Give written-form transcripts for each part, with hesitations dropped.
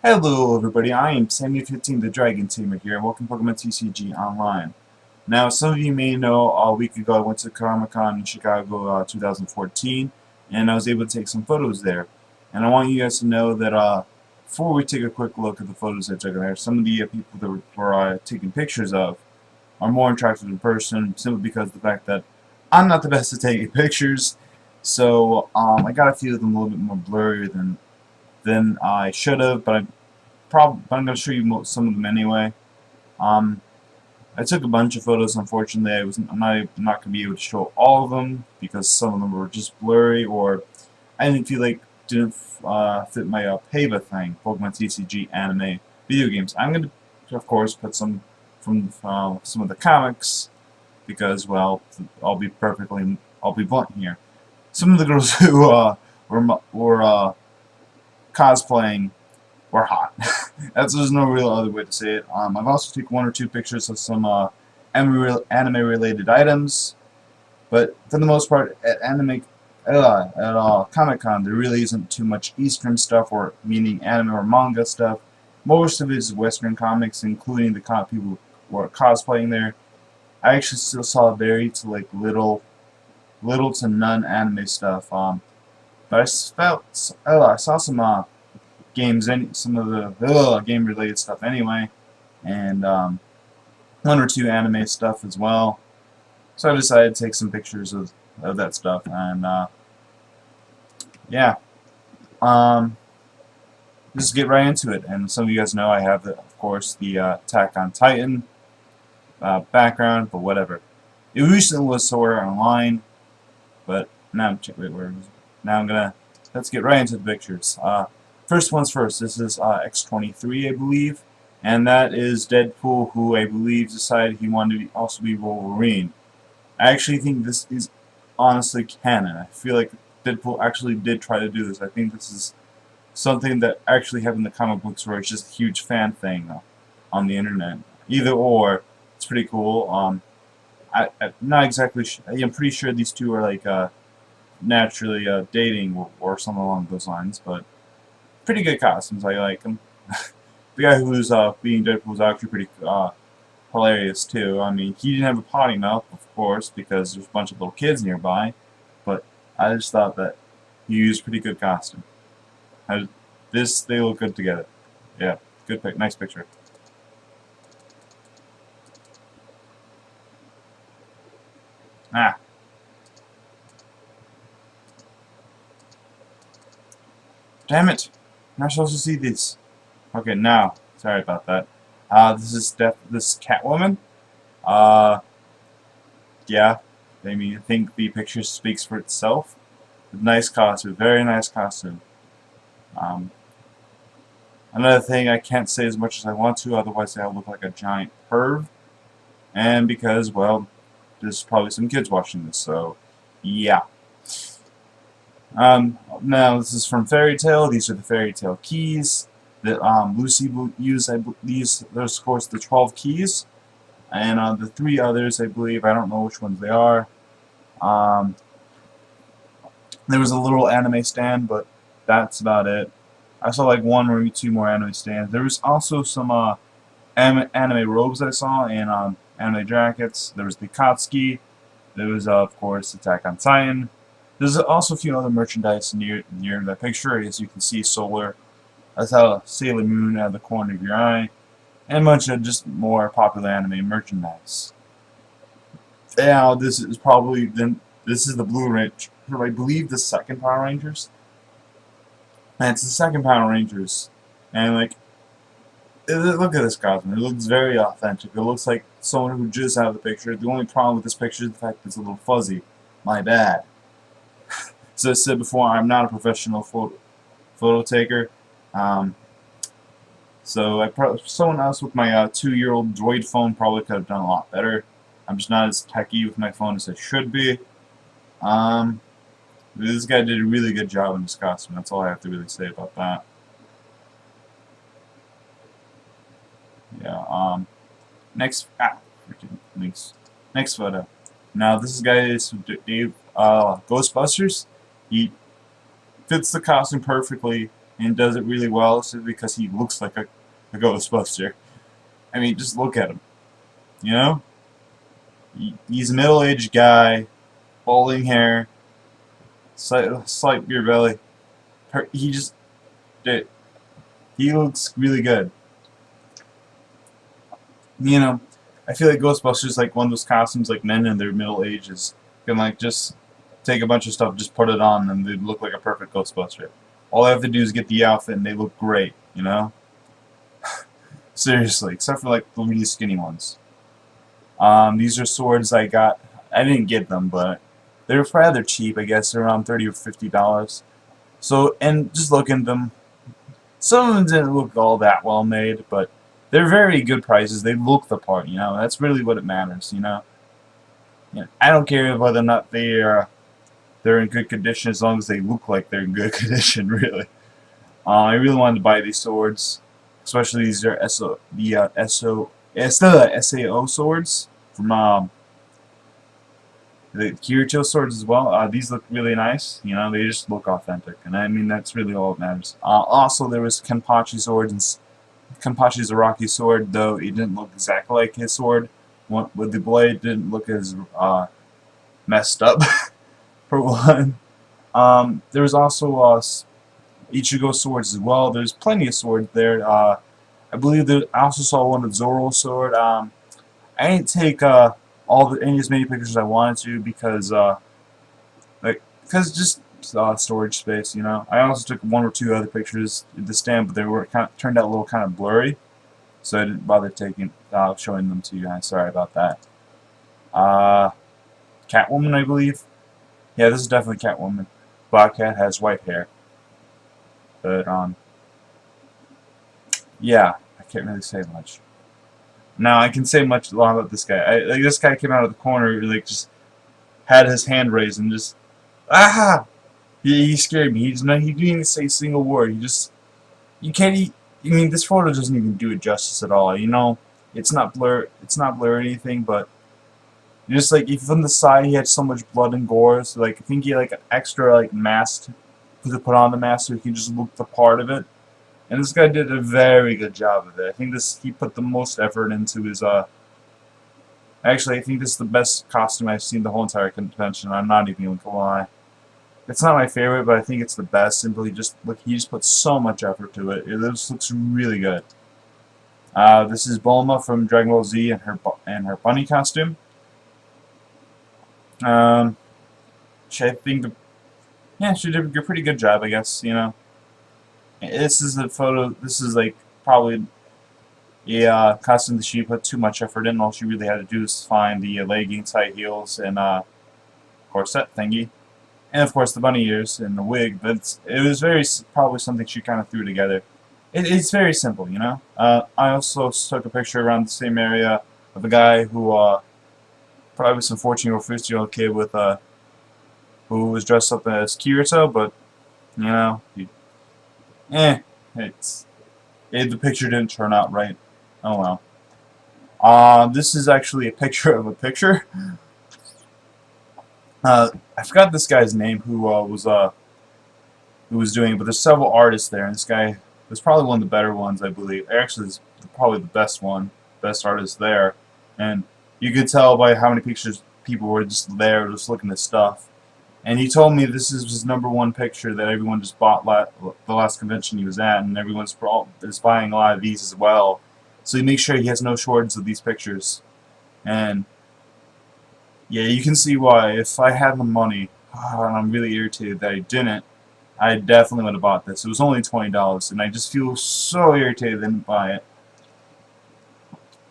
Hello everybody, I am Sammy15 the Dragon Tamer here, and welcome to Pokemon TCG Online. Now, some of you may know a week ago I went to Comic-Con in Chicago 2014, and I was able to take some photos there. And I want you guys to know that before we take a quick look at the photos I took there, some of the people that were taking pictures of are more attractive in person, simply because of the fact that I'm not the best at taking pictures, so I got a few of them a little bit more blurry than I should have, but I'm going to show you some of them anyway. Um, I took a bunch of photos. Unfortunately, I'm not going to be able to show all of them because some of them were just blurry, or I didn't feel like didn't fit my PAVA thing, Pokemon TCG anime video games. I'm going to, of course, put some from some of the comics because, well, I'll be blunt here. Some of the girls who were cosplaying were hot. There's no real other way to say it. I've also taken one or two pictures of some anime-related items, but for the most part, at Comic-Con, there really isn't too much Eastern stuff, or meaning anime or manga stuff. Most of it is Western comics, including the people who are cosplaying there. I actually still saw very little to none anime stuff. But I saw some games, some of the game-related stuff anyway, and one or two anime stuff as well. So I decided to take some pictures of that stuff, and yeah, just get right into it. And some of you guys know I have, of course, the Attack on Titan background, but whatever. It recently was somewhere online, but now let's get right into the pictures. First one's first. This is X-23, I believe, and that is Deadpool, who I believe decided he wanted to also be Wolverine. I actually think this is honestly canon. I feel like Deadpool actually did try to do this. I think this is something that actually happened in the comic books, where it's just a huge fan thing on the internet. Either or, it's pretty cool. I'm not exactly. I'm pretty sure these two are like naturally dating or something along those lines, but pretty good costumes. I like them. The guy who's being Deadpool is actually pretty hilarious too. I mean, he didn't have a potty mouth, of course, because there's a bunch of little kids nearby, but I just thought that he used a pretty good costume. They look good together. Yeah, good pic, nice picture. Ah, damn it! I'm not supposed to see these. Okay, now, sorry about that. This is this Catwoman. Uh, yeah, I mean, I think the picture speaks for itself. Nice costume, very nice costume. Um, Another thing, I can't say as much as I want to, otherwise I'll look like a giant perv. And because, well, there's probably some kids watching this, so yeah. Now this is from Fairy Tail. These are the Fairy Tail keys that Lucy will use. There's of course the 12 keys, and the three others, I believe, I don't know which ones they are. Um, there was a little anime stand, but that's about it. I saw like one or two more anime stands. There was also some anime robes that I saw, and anime jackets. There was the Katsuki. There was of course Attack on Titan. There's also a few other merchandise near that picture. As you can see, Solar. That's how Sailor Moon out of the corner of your eye, and a bunch of just more popular anime merchandise. Now this is the Blue Range. I believe the second Power Rangers. And it's the second Power Rangers, and like, look at this costume. It looks very authentic. It looks like someone who just out of the picture. The only problem with this picture is the fact that it's a little fuzzy. My bad. So as I said before, I'm not a professional photo taker. So someone else with my 2-year-old Droid phone probably could have done a lot better. I'm just not as techy with my phone as I should be. This guy did a really good job in this costume. That's all I have to really say about that. Yeah. Next photo. Now this guy is Dave Ghostbusters. He fits the costume perfectly. and does it really well simply because he looks like a Ghostbuster. I mean, just look at him. You know? He's a middle-aged guy, balding hair, slight beer belly. He just, dude, he looks really good. You know, I feel like Ghostbusters is like one of those costumes like men in their middle ages can like just take a bunch of stuff, just put it on, and they look like a perfect Ghostbuster. All I have to do is get the outfit, and they look great. You know, seriously, except for like the really skinny ones. These are swords I got. I didn't get them, but they're rather cheap. I guess they're around $30 or $50. So, and just looking at them, some of them didn't look all that well made, but they're very good prices. They look the part, you know. That's really what it matters, you know. I don't care whether or not they're in good condition as long as they look like they're in good condition, really. I really wanted to buy these swords, especially these are SAO swords from the Kirito swords as well. These look really nice, you know. They just look authentic, and I mean that's really all that matters. Also, there was Kenpachi swords, and Kenpachi's Araki sword, though it didn't look exactly like his sword. With the blade, didn't look as messed up, for one. There was also Ichigo swords as well. There's plenty of swords there. I believe I also saw one with Zoro's sword. I didn't take as many pictures as I wanted to because just storage space, you know. I also took one or two other pictures at the stand, but they were turned out a little kind of blurry, so I didn't bother showing them to you guys. Sorry about that. Catwoman, I believe. Yeah, this is definitely Catwoman. Black Cat has white hair, but yeah, I can't really say much. Now I can say much long about this guy. Like this guy came out of the corner, like just had his hand raised and just He scared me. He didn't even say a single word. You can't. I mean, this photo doesn't even do it justice at all. You know, it's not blur. It's not blur or anything, but just like if from the side he had so much blood and gore, so like I think he had like an extra like mask to put on the mask so he can just look the part of it. And this guy did a very good job of it. I think he put the most effort into his Actually, I think this is the best costume I've seen the whole entire convention. I'm not even gonna lie. It's not my favorite, but I think it's the best. Simply just look, he just put so much effort to it. It just looks really good. This is Bulma from Dragon Ball Z and her bunny costume. I think she did a pretty good job, I guess. You know, this is a photo. This is like probably a costume that she put too much effort in. All she really had to do is find the leggings, high heels, and corset thingy. And of course the bunny ears and the wig, but it was probably something she kind of threw together. It's very simple, you know. I also took a picture around the same area of a guy who probably some 14-year-old, 15-year-old kid with who was dressed up as Kirito, but you know, the picture didn't turn out right. Oh well. This is actually a picture of a picture. I forgot this guy's name who was doing it, but there's several artists there, and this guy was probably one of the better ones, I believe. Actually, is probably the best artist there, and you could tell by how many pictures people were just there, just looking at stuff. And he told me this is his #1 picture that everyone just bought the last convention he was at, and everyone's buying a lot of these as well. So he makes sure he has no shortage of these pictures, and yeah, you can see why. If I had the money, and I'm really irritated that I didn't, I definitely would have bought this. It was only $20, and I just feel so irritated I didn't buy it.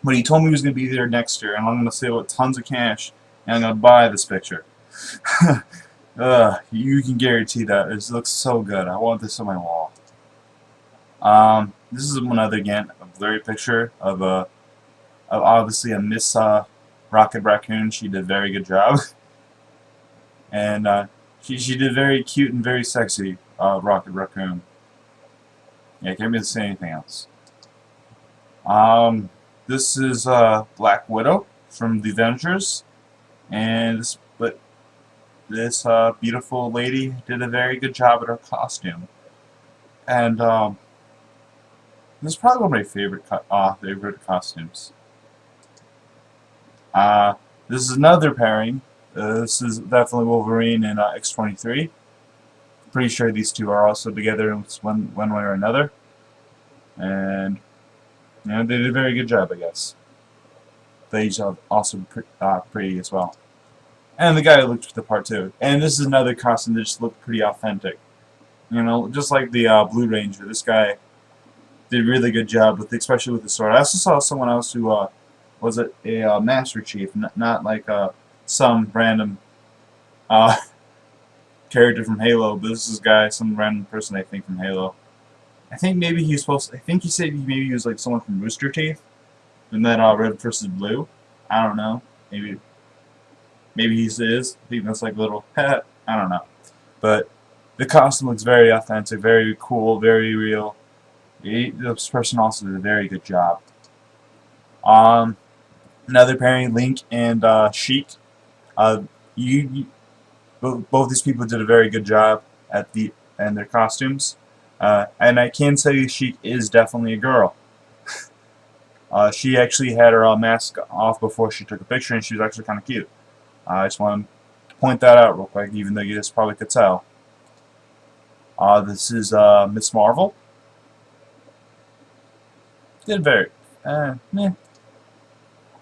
But he told me he was going to be there next year, and I'm going to save up tons of cash, and I'm going to buy this picture. You can guarantee that. It looks so good. I want this on my wall. This is another, again, a blurry picture of obviously a Miss Rocket Raccoon. She did a very good job. And she did very cute and very sexy Rocket Raccoon. Yeah, I can't really say anything else. This is Black Widow from the Avengers, and this beautiful lady did a very good job at her costume. And this is probably one of my favorite costumes. This is another pairing. This is definitely Wolverine and X-23. Pretty sure these two are also together in one way or another. And you know, they did a very good job, I guess. They each are also pretty as well. And the guy looked the part too. And this is another costume that just looked pretty authentic. You know, just like the Blue Ranger, this guy did a really good job with, especially with the sword. I also saw someone else who was a Master Chief, not like some random character from Halo, but this is some random person I think from Halo. I think maybe he's supposed. I think he said maybe he was like someone from Rooster Teeth, and then Red versus Blue. I don't know. Maybe he is. I think that's like a little. I don't know, but the costume looks very authentic, very cool, very real. This person also did a very good job. Another pairing, Link and Sheik. Both these people did a very good job at their costumes. And I can tell you, Sheik is definitely a girl. She actually had her mask off before she took a picture, and she was actually kind of cute. I just want to point that out real quick, even though you just probably could tell. This is Miss Marvel. Did very, meh.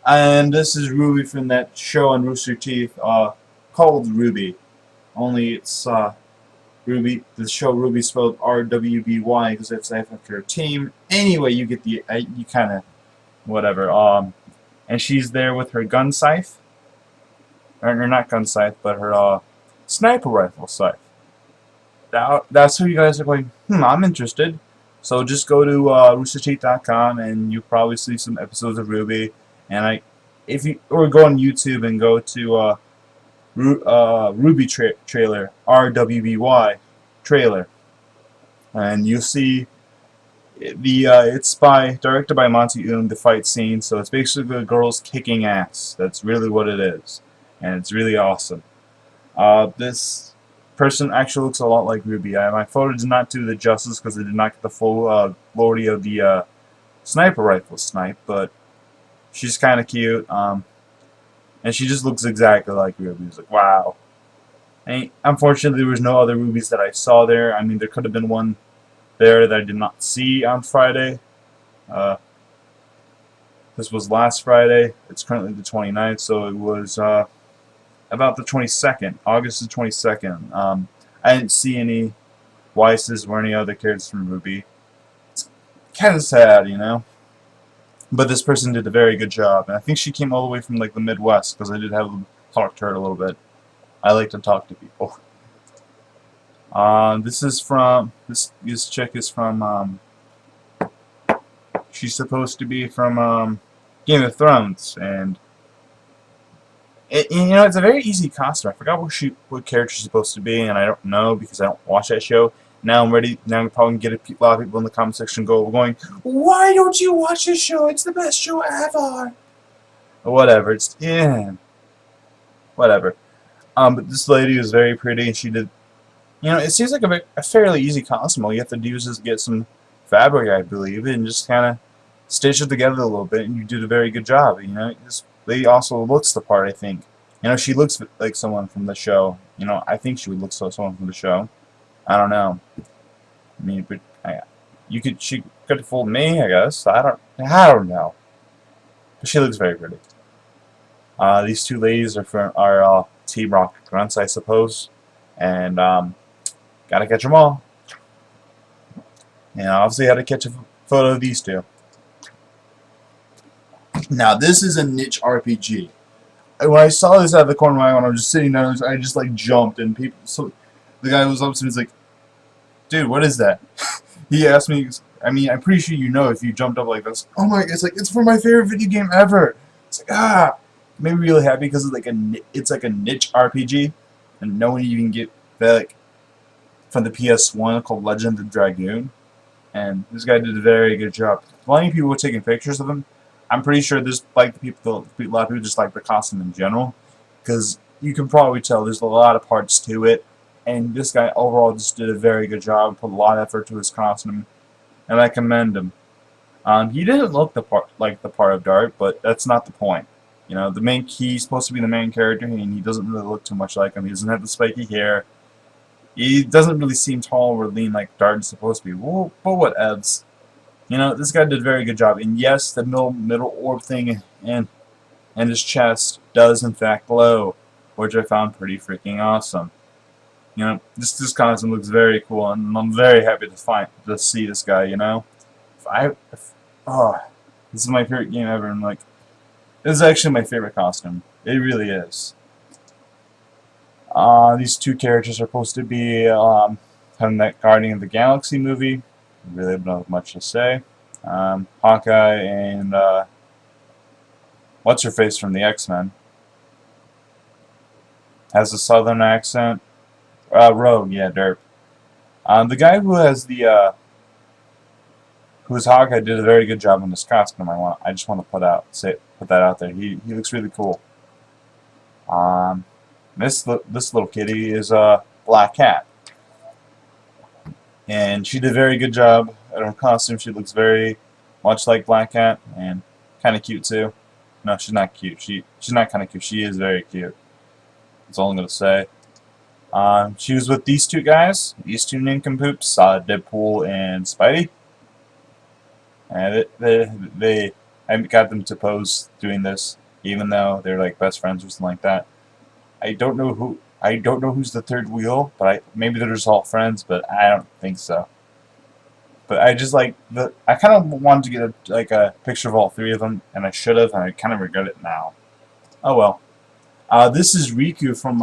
And this is Ruby from that show on Rooster Teeth called Ruby. Only it's Ruby. The show Ruby spelled R-W-B-Y because that's after her team. Anyway, you get the you kind of whatever. And she's there with her gun scythe, or not gun scythe, but her sniper rifle scythe. That's who you guys are going. I'm interested. So just go to roosterteeth.com and you'll probably see some episodes of Ruby. And or go on YouTube and go to Ruby trailer, RWBY trailer, and you'll see it's directed by Monty the fight scene. So it's basically the girls kicking ass. That's really what it is, and it's really awesome. This person actually looks a lot like Ruby. My photo did not do the justice because it did not get the full glory of the sniper rifle snipe, but she's kind of cute, and she just looks exactly like Ruby. It's like, wow. And unfortunately, there was no other Rubies that I saw there. I mean, there could have been one there that I did not see on Friday. This was last Friday. It's currently the 29th, so it was about the 22nd, August the 22nd. I didn't see any Weisses or any other characters from Ruby. It's kind of sad, you know. But this person did a very good job, and I think she came all the way from like the Midwest because I did have to talk to her a little bit. I like to talk to people. This chick is from she's supposed to be from Game of Thrones, and you know, it's a very easy costume. I forgot what character she's supposed to be, and I don't know because I don't watch that show. Now I'm ready. Now I'm probably gonna get a lot of people in the comment section going, "Why don't you watch this show? It's the best show ever." Or whatever. Whatever. But this lady was very pretty, and she did. You know, it seems like a fairly easy costume. All you have to do is just get some fabric, I believe, and just kind of stitch it together a little bit, and you did a very good job. You know, this lady also looks the part. I think. You know, she looks like someone from the show. You know, I think she would look like someone from the show. I don't know. I mean, but she could have fooled me, I guess. I don't know. But she looks very pretty. These two ladies are Team Rocket Grunts, I suppose, and gotta catch them all. And obviously, had to catch a photo of these two. Now, this is a niche RPG. When I saw this out of the corner of my eye, when I was just sitting there, I just like jumped, and the guy was up to me, he's like, "Dude, what is that?" He asked me. I mean, I'm pretty sure you know if you jumped up like this. Oh my! It's for my favorite video game ever. It's like it made me really happy because it's like a niche RPG, and no one even get that like from the PS1 called Legend of the Dragoon, and this guy did a very good job. Plenty of people were taking pictures of him. I'm pretty sure there's like a lot of people just like the costume in general, because you can probably tell there's a lot of parts to it. and this guy overall just did a very good job, put a lot of effort to his costume, and I commend him. He didn't look like the part of Dart, but that's not the point. You know, he's supposed to be the main character, and he doesn't really look too much like him. He doesn't have the spiky hair. He doesn't really seem tall or lean like Dart is supposed to be. Well, but whatevs. You know, this guy did a very good job. And yes, the middle orb thing and his chest does in fact glow, which I found pretty freaking awesome. You know, this costume looks very cool, and I'm very happy to see this guy. You know, oh, this is my favorite game ever, and like, this is actually my favorite costume. It really is. These two characters are supposed to be from that Guardian of the Galaxy movie. Really don't have much to say. Hawkeye and what's her face from the X-Men has a southern accent. Rogue, yeah, derp. The guy who has the who's Hawkeye did a very good job on this costume. I just want to put that out there. He looks really cool. This little kitty is a Black Cat, and she did a very good job at her costume. She looks very much like Black Cat, and kind of cute too. No, she's not cute. She's not kind of cute. She is very cute. That's all I'm gonna say. She was with these two guys, these two nincompoops, Deadpool and Spidey. And I got them to pose doing this, even though they're like best friends or something like that. I don't know who's the third wheel, but maybe they're just all friends, but I don't think so. But I just like I kind of wanted to get a picture of all three of them, and I should have, and I kind of regret it now. Oh well. This is Riku from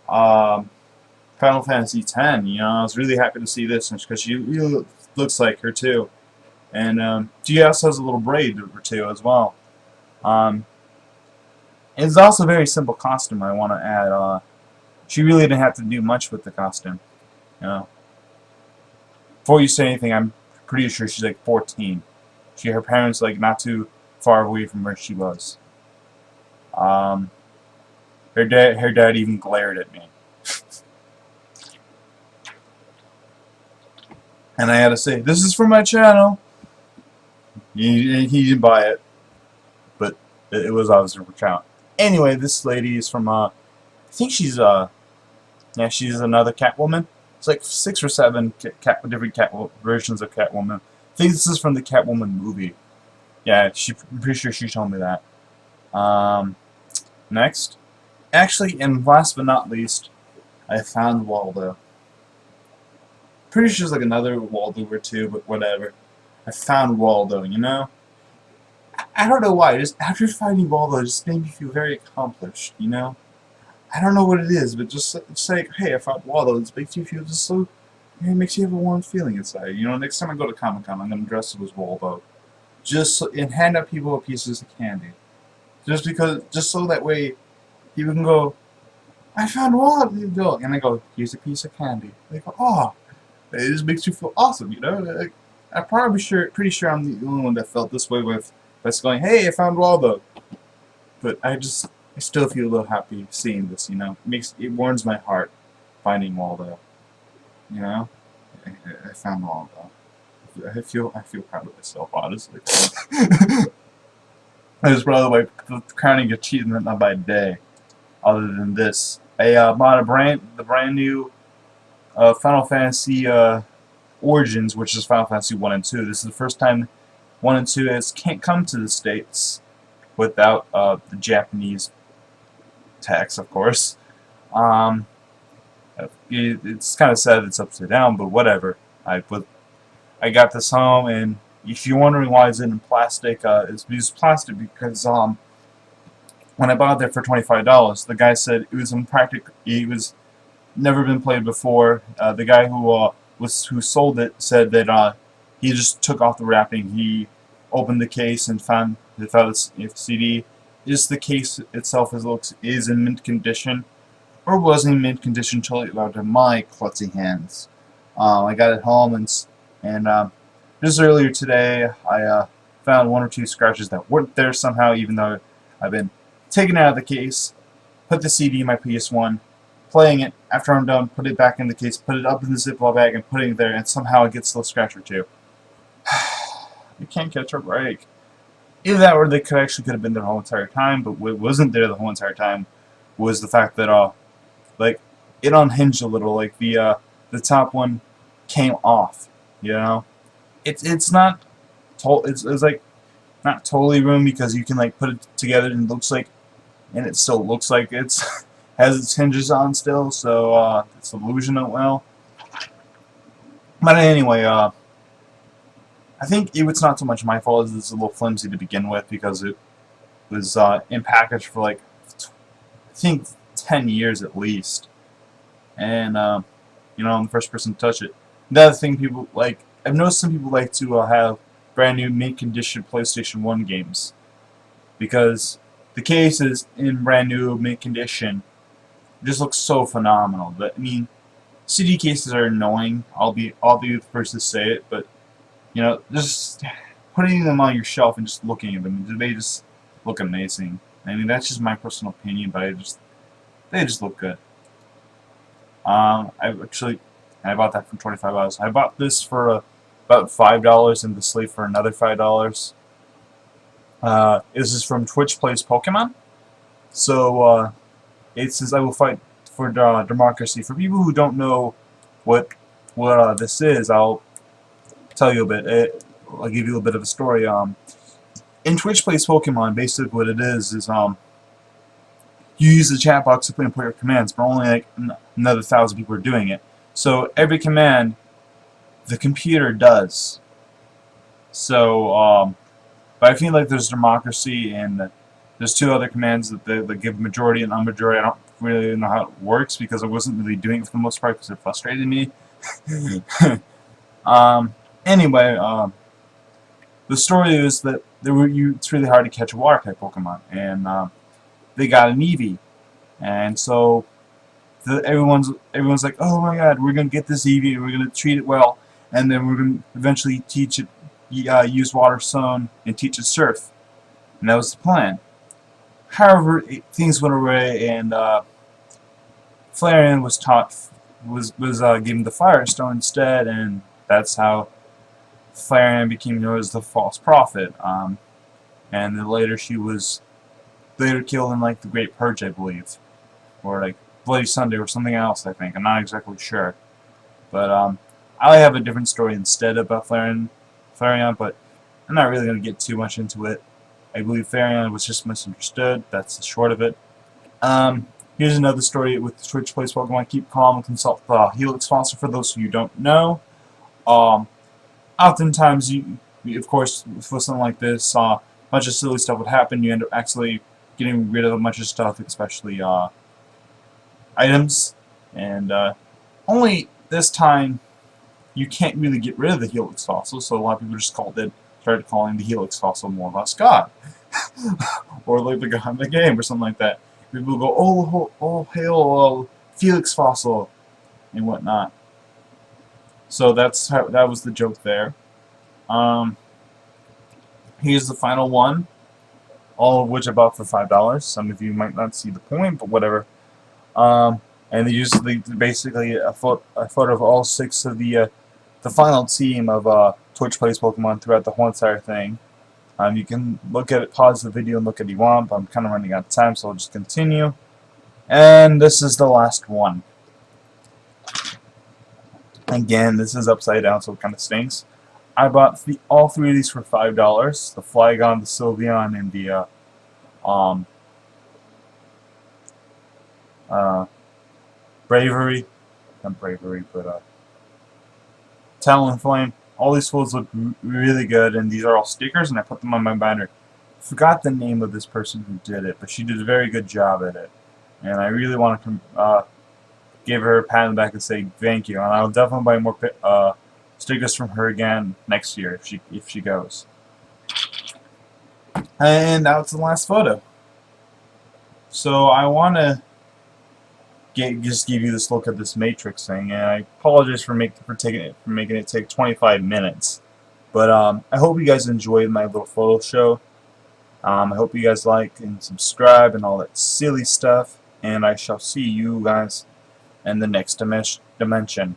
Final Fantasy X. You know, I was really happy to see this because she really looks like her too, and she also has a little braid or two as well. It's also a very simple costume. I want to add. She really didn't have to do much with the costume. You know. Before you say anything, I'm pretty sure she's like 14. Her parents like not too far away from where she was. Her dad even glared at me. And I had to say, this is for my channel. He didn't buy it, but it was obviously for count. Anyway, this lady is from I think she's she's another Catwoman. It's like 6 or 7 different versions of Catwoman. I think this is from the Catwoman movie. Yeah, I'm pretty sure she told me that. Next. Actually, and last but not least, I found Waldo. Pretty sure there's like another Waldo or two, but whatever. I found Waldo, you know? I don't know why, just after finding Waldo, it just made me feel very accomplished, you know? I don't know what it is, but just like, hey, I found Waldo, it makes you feel just so, it makes you have a warm feeling inside. You know, next time I go to Comic-Con, I'm going to dress up as Waldo. And hand out people pieces of candy. Just so that way, people can go, I found Waldo, and I go, here's a piece of candy. They go, oh, it just makes you feel awesome, you know? Like, I'm pretty sure I'm the only one that felt this way with just going, hey, I found Waldo. But I still feel a little happy seeing this, you know? It warms my heart finding Waldo. You know? I found Waldo. I feel proud of myself, honestly. It was probably my crowning achievement of my day. Other than this, I bought the brand new Final Fantasy Origins, which is Final Fantasy 1 and 2. This is the first time 1 and 2 can't come to the States without the Japanese text, of course. It's kind of sad it's upside down, but whatever. I got this home, and if you're wondering why it's in plastic, it's used plastic because when I bought it there for $25, the guy said it was impractical. It was never been played before. The guy who sold it said that he just took off the wrapping. He opened the case and found the CD. Just the case itself is in mint condition, or was in mint condition until it got to my klutzy hands. I got it home and just earlier today I found 1 or 2 scratches that weren't there somehow, even though I've been taken out of the case, put the CD in my PS1, playing it, after I'm done, put it back in the case, put it up in the Ziploc bag, and putting it there, and somehow it gets a little scratch or two. You can't catch a break. Either that or they could have been there the whole entire time, but what wasn't there the whole entire time was the fact that, like, it unhinged a little, like, the top one came off, you know? It's not, it's like, not totally ruined because you can, like, put it together and it still looks like it's has its hinges on still, so it's illusion of well. But anyway, I think it's not so much my fault as it's a little flimsy to begin with because it was in package for like I think 10 years at least, and you know, I'm the first person to touch it. The other thing people like, I've noticed some people like to have brand new mint condition PlayStation 1 games because the case is in brand new mint condition. It just looks so phenomenal. But I mean, CD cases are annoying. I'll be the first to say it, but you know, just putting them on your shelf and just looking at them, they just look amazing. I mean, that's just my personal opinion, but they just look good. I bought that for $25. I bought this for about $5 and the sleeve for another $5. This is from Twitch Plays Pokemon. So it says, "I will fight for democracy." For people who don't know what this is, I'll tell you a bit. I'll give you a bit of a story. In Twitch Plays Pokemon, basically what it is you use the chat box to put your commands, but only like another 1,000 people are doing it. So every command, the computer does. So, but I feel like there's democracy, and there's two other commands that they give majority and unmajority. I don't really know how it works because I wasn't really doing it for the most part because it frustrated me. Anyway, the story is that it's really hard to catch a water type Pokemon, and they got an Eevee, and so everyone's like, "Oh my God, we're gonna get this Eevee, and we're gonna treat it well, and then we're gonna eventually teach it use Water Stone and teach it Surf," and that was the plan. However, things went awry, and Flareon was given the Fire Stone instead, and that's how Flareon became known as the False Prophet. And then later she was killed in like the Great Purge, I believe, or like Bloody Sunday or something else. I think I'm not exactly sure, but I have a different story instead about Flareon, but I'm not really going to get too much into it. I believe Flareon was just misunderstood. That's the short of it. Here's another story with Twitch Plays Pokemon. Keep calm and consult the Helix Fossil for those who you don't know. Oftentimes, of course, with something like this, a bunch of silly stuff would happen. You end up actually getting rid of a bunch of stuff, especially items. And only this time, you can't really get rid of the Helix Fossil, so a lot of people just started calling the Helix Fossil more or less God. Or like the God in the game, or something like that. People go, oh hail, Helix Fossil, and whatnot. So that was the joke there. Here's the final one, all of which I bought for $5. Some of you might not see the point, but whatever. And they used basically a photo of all 6 of the final team of Twitch Plays Pokemon throughout the whole entire thing. You can look at it, pause the video, and look at it if you want, but I'm kind of running out of time, so I'll just continue. And this is the last one. Again, this is upside down, so it kind of stinks. I bought all 3 of these for $5. The Flygon, the Sylveon, and the Bravery. Not Bravery, but Talonflame. All these fools look really good, and these are all stickers, and I put them on my binder. Forgot the name of this person who did it, but she did a very good job at it. And I really want to give her a pat on the back and say thank you. And I'll definitely buy more stickers from her again next year if she goes. And now it's the last photo. So I want to just give you this look at this Matrix thing, and I apologize for making it take 25 minutes. But I hope you guys enjoyed my little photo show. I hope you guys like and subscribe and all that silly stuff. And I shall see you guys and the next dimension.